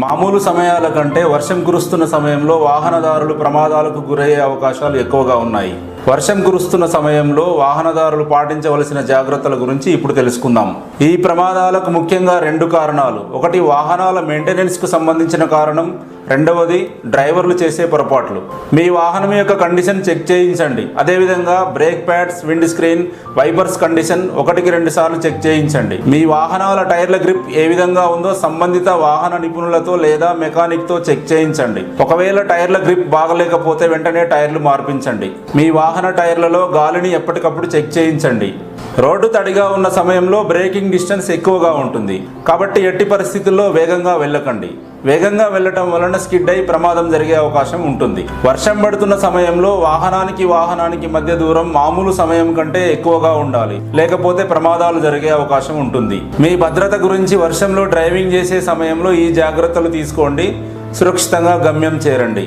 మామూలు సమయాల కంటే వర్షం కురుస్తున్న సమయంలో వాహనదారులు ప్రమాదాలకు గురయ్యే అవకాశాలు ఎక్కువగా ఉన్నాయి. వర్షం కురుస్తున్న సమయంలో వాహనదారులు పాటించవలసిన జాగ్రత్తల గురించి ఇప్పుడు తెలుసుకుందాం. ఈ ప్రమాదాలకు ముఖ్యంగా 2 కారణాలు. ఒకటి వాహనాల మెయింటెనెన్స్కు సంబంధించిన కారణం, రెండవది డ్రైవర్లు చేసే పొరపాట్లు. మీ వాహనం యొక్క కండిషన్ చెక్ చేయించండి. అదేవిధంగా brake pads, wind screen, wipers condition 1కి 2 సార్లు చెక్ చేయించండి. మీ వాహనాల టైర్ల గ్రిప్ ఏ విధంగా ఉందో సంబంధిత వాహన నిపుణులతో లేదా మెకానిక్తో చెక్ చేయించండి. ఒకవేళ టైర్ల గ్రిప్ బాగలేకపోతే వెంటనే టైర్లు మార్పించండి. మీ వాహన టైర్లలో గాలిని ఎప్పటికప్పుడు చెక్ చేయించండి. రోడ్డు తడిగా ఉన్న సమయంలో బ్రేకింగ్ డిస్టెన్స్ ఎక్కువగా ఉంటుంది కాబట్టి ఎట్టి పరిస్థితుల్లో వేగంగా వెళ్ళకండి. వేగంగా వెళ్ళటం వలన స్కిడ్ అయి ప్రమాదం జరిగే అవకాశం ఉంటుంది. వర్షం పడుతున్న సమయంలో వాహనానికి మధ్య దూరం మామూలు సమయం కంటే ఎక్కువగా ఉండాలి, లేకపోతే ప్రమాదాలు జరిగే అవకాశం ఉంటుంది. మీ భద్రత గురించి వర్షంలో డ్రైవింగ్ చేసే సమయంలో ఈ జాగ్రత్తలు తీసుకోండి. సురక్షితంగా గమ్యం చేరండి.